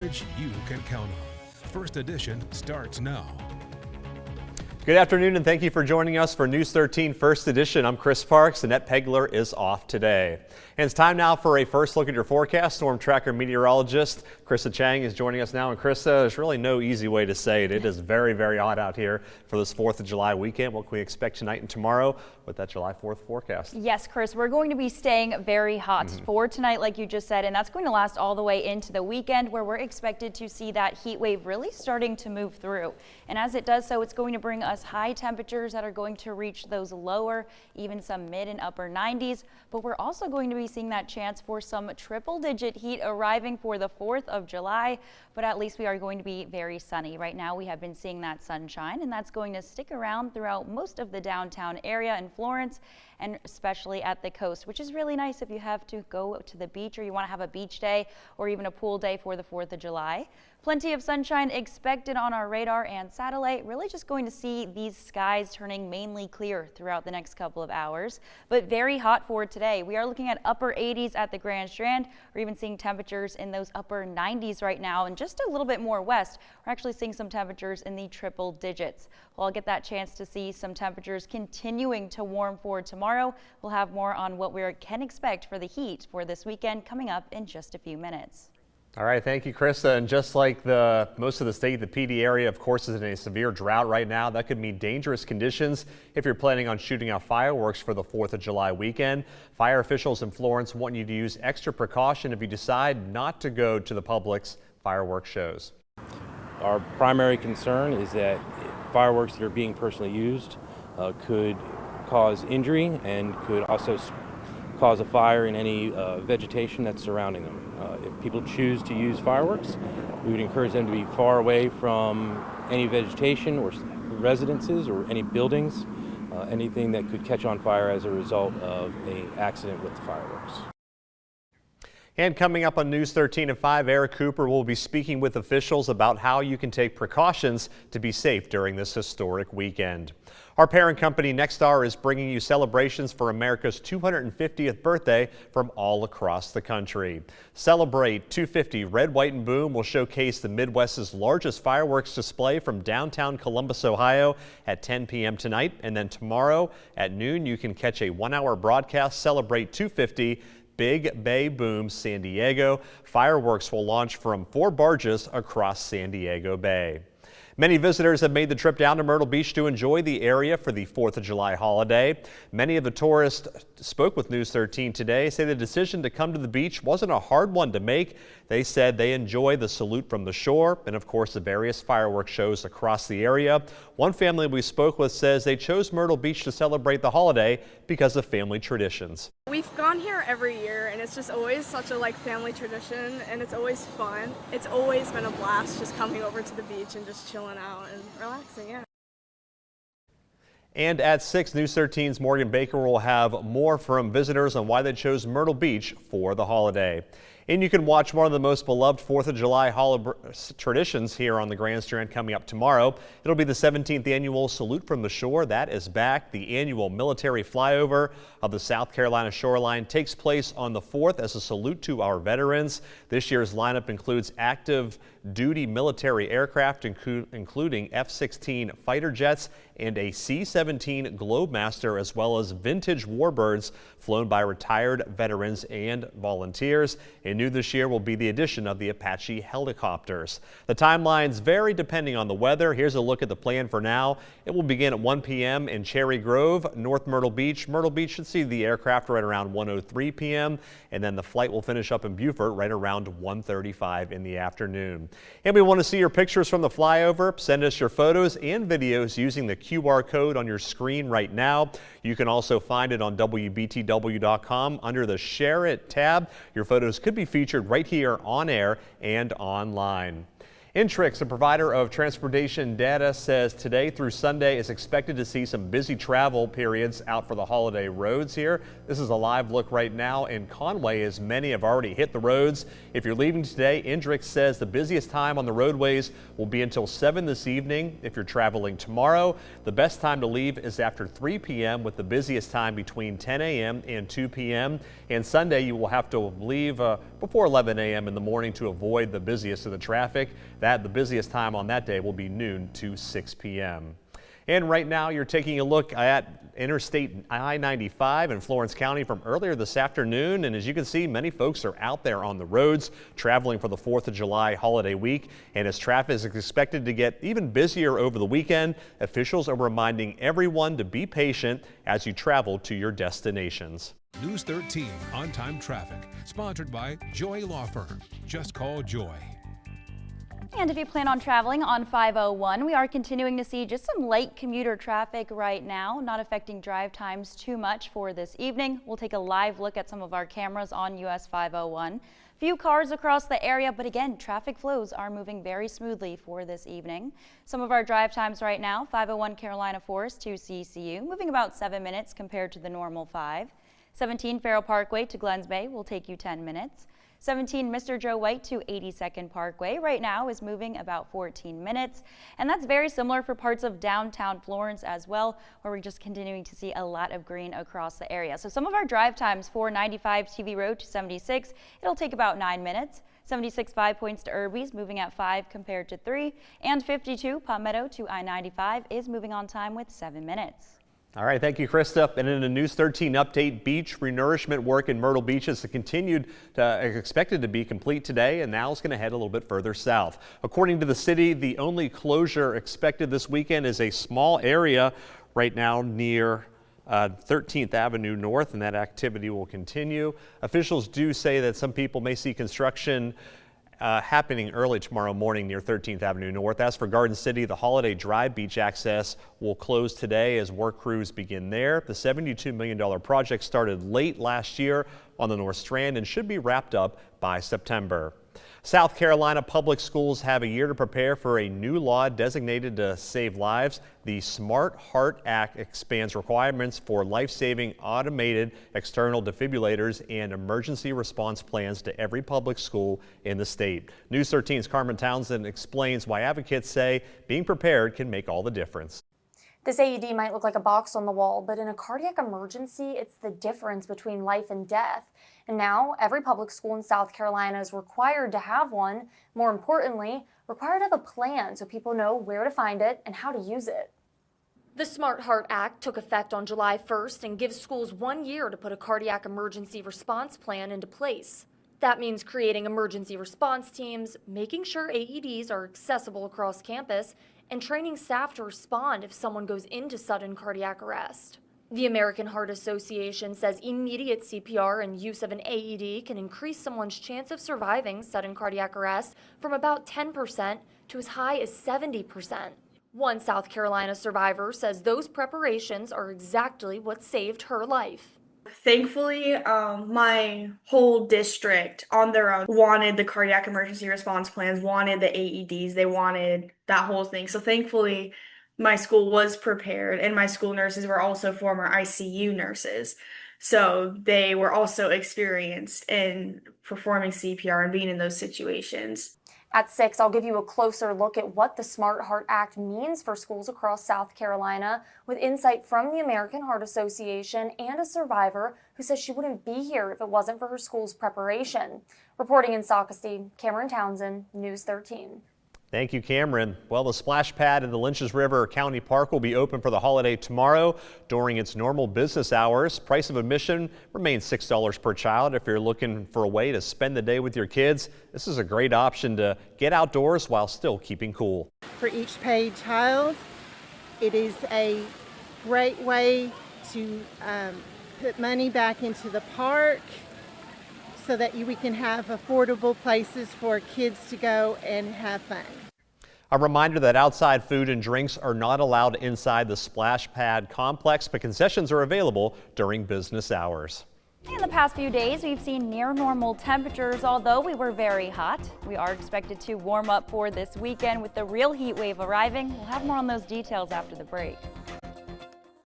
coverage you can count on. First Edition starts now. Good afternoon and thank you for joining us for News 13 First Edition. I'm Chris Parks. Annette Pegler is off today. And it's time now for a first look at your forecast. Storm tracker meteorologist Krista Chang is joining us now. And Krista, there's really no easy way to say it. It is very, very hot out here for this 4th of July weekend. What can we expect tonight and tomorrow with that July 4th forecast? Yes, Chris, we're going to be staying very hot for tonight, like you just said, and that's going to last all the way into the weekend, where we're expected to see that heat wave really starting to move through. And as it does so, it's going to bring us high temperatures that are going to reach those lower, even some mid and upper 90s. But we're also going to be seeing that chance for some triple-digit heat arriving for the 4th of July. But at least we are going to be very sunny. Right now we have been seeing that sunshine, and that's going to stick around throughout most of the downtown area in Florence, and especially at the coast, which is really nice if you have to go to the beach or you want to have a beach day or even a pool day for the 4th of July. Plenty of sunshine expected on our radar and satellite. Really just going to see these skies turning mainly clear throughout the next couple of hours, but very hot for today. We are looking at upper 80s at the Grand Strand. We're even seeing temperatures in those upper 90s right now, and just a little bit more west, we're actually seeing some temperatures in the triple digits. Well, I'll get that chance to see some temperatures continuing to warm for tomorrow. We'll have more on what we can expect for the heat for this weekend coming up in just a few minutes. All right, thank you, Krista. And just like most of the state, the PD area, of course, is in a severe drought right now. That could mean dangerous conditions if you're planning on shooting out fireworks for the 4th of July weekend. Fire officials in Florence want you to use extra precaution if you decide not to go to the public's fireworks shows. Our primary concern is that fireworks that are being personally used could cause injury and could also cause a fire in any vegetation that's surrounding them. If people choose to use fireworks, we would encourage them to be far away from any vegetation or residences or any buildings, anything that could catch on fire as a result of an accident with the fireworks. And coming up on News 13 at 5, Eric Cooper will be speaking with officials about how you can take precautions to be safe during this historic weekend. Our parent company, Nexstar, is bringing you celebrations for America's 250th birthday from all across the country. Celebrate 250 Red, White, and Boom will showcase the Midwest's largest fireworks display from downtown Columbus, Ohio at 10 p.m. tonight. And then tomorrow at noon, you can catch a 1-hour broadcast, Celebrate 250 Big Bay Boom San Diego. Fireworks will launch from 4 barges across San Diego Bay. Many visitors have made the trip down to Myrtle Beach to enjoy the area for the 4th of July holiday. Many of the tourists spoke with News 13 today say the decision to come to the beach wasn't a hard one to make. They said they enjoy the salute from the shore and, of course, the various fireworks shows across the area. One family we spoke with says they chose Myrtle Beach to celebrate the holiday because of family traditions. We've gone here every year, and it's just always such a family tradition, and it's always fun. It's always been a blast just coming over to the beach and just chilling out and relaxing, yeah. And at 6, News 13's Morgan Baker will have more from visitors on why they chose Myrtle Beach for the holiday. And you can watch one of the most beloved 4th of July traditions here on the Grand Strand coming up tomorrow. It'll be the 17th annual Salute from the Shore. That is back. The annual military flyover of the South Carolina shoreline takes place on the 4th as a salute to our veterans. This year's lineup includes active duty military aircraft, including F-16 fighter jets and a C-17 Globemaster, as well as vintage warbirds flown by retired veterans and volunteers. And new this year will be the addition of the Apache helicopters. The timelines vary depending on the weather. Here's a look at the plan for now. It will begin at 1 p.m. in Cherry Grove, North Myrtle Beach. Myrtle Beach should see the aircraft right around 1:03 p.m. and then the flight will finish up in Beaufort right around 1:35 in the afternoon. And we want to see your pictures from the flyover. Send us your photos and videos using the QR code on your screen right now. You can also find it on WBTW.com under the Share It tab. Your photos could be featured right here on air and online. Intrix, a provider of transportation data, says today through Sunday is expected to see some busy travel periods out for the holiday roads here. This is a live look right now in Conway as many have already hit the roads. If you're leaving today, Intrix says the busiest time on the roadways will be until 7 this evening. If you're traveling tomorrow, the best time to leave is after 3 p.m. with the busiest time between 10 a.m. and 2 p.m. And Sunday you will have to leave before 11 a.m. in the morning to avoid the busiest of the traffic. The busiest time on that day will be noon to 6 p.m. And right now you're taking a look at Interstate I-95 in Florence County from earlier this afternoon. And as you can see, many folks are out there on the roads traveling for the 4th of July holiday week. And as traffic is expected to get even busier over the weekend, officials are reminding everyone to be patient as you travel to your destinations. News 13 on-time traffic, sponsored by Joy Law Firm. Just call Joy. And if you plan on traveling on 501, we are continuing to see just some light commuter traffic right now, not affecting drive times too much for this evening. We'll take a live look at some of our cameras on US 501. Few cars across the area, but again, traffic flows are moving very smoothly for this evening. Some of our drive times right now, 501 Carolina Forest to CCU, moving about 7 minutes compared to the normal 5. 17 Farrell Parkway to Glens Bay will take you 10 minutes. 17 Mr. Joe White to 82nd Parkway right now is moving about 14 minutes. And that's very similar for parts of downtown Florence as well, where we're just continuing to see a lot of green across the area. So some of our drive times for 95 TV Road to 76, it'll take about 9 minutes. 76 5 Points to Irby's moving at 5 compared to 3. And 52 Palmetto to I-95 is moving on time with 7 minutes. All right, thank you, Krista. And in a News 13 update, beach renourishment work in Myrtle Beach is expected to be complete today, and now it's going to head a little bit further south. According to the city, the only closure expected this weekend is a small area right now near 13th Avenue North, and that activity will continue. Officials do say that some people may see construction happening early tomorrow morning near 13th Avenue North. As for Garden City, the Holiday Drive beach access will close today as work crews begin there. The $72 million project started late last year on the North Strand and should be wrapped up by September. South Carolina public schools have a year to prepare for a new law designated to save lives. The Smart Heart Act expands requirements for life-saving automated external defibrillators and emergency response plans to every public school in the state. News 13's Carmen Townsend explains why advocates say being prepared can make all the difference. This AED might look like a box on the wall, but in a cardiac emergency, it's the difference between life and death. And now, every public school in South Carolina is required to have one. More importantly, required to have a plan so people know where to find it and how to use it. The Smart Heart Act took effect on July 1st and gives schools 1 year to put a cardiac emergency response plan into place. That means creating emergency response teams, making sure AEDs are accessible across campus, and training staff to respond if someone goes into sudden cardiac arrest. The American Heart Association says immediate CPR and use of an AED can increase someone's chance of surviving sudden cardiac arrest from about 10% to as high as 70%. One South Carolina survivor says those preparations are exactly what saved her life. Thankfully, my whole district on their own wanted the cardiac emergency response plans, wanted the AEDs, they wanted that whole thing. So thankfully, my school was prepared, and my school nurses were also former ICU nurses. So they were also experienced in performing CPR and being in those situations. At 6, I'll give you a closer look at what the Smart Heart Act means for schools across South Carolina, with insight from the American Heart Association and a survivor who says she wouldn't be here if it wasn't for her school's preparation. Reporting in Socastee, Cameron Townsend, News 13. Thank you, Cameron. Well, the splash pad in the Lynches River County Park will be open for the holiday tomorrow during its normal business hours. Price of admission remains $6 per child. If you're looking for a way to spend the day with your kids, this is a great option to get outdoors while still keeping cool. For each paid child, it is a great way to put money back into the park, so that we can have affordable places for kids to go and have fun. A reminder that outside food and drinks are not allowed inside the splash pad complex, but concessions are available during business hours. In the past few days, we've seen near normal temperatures, although we were very hot. We are expected to warm up for this weekend with the real heat wave arriving. We'll have more on those details after the break.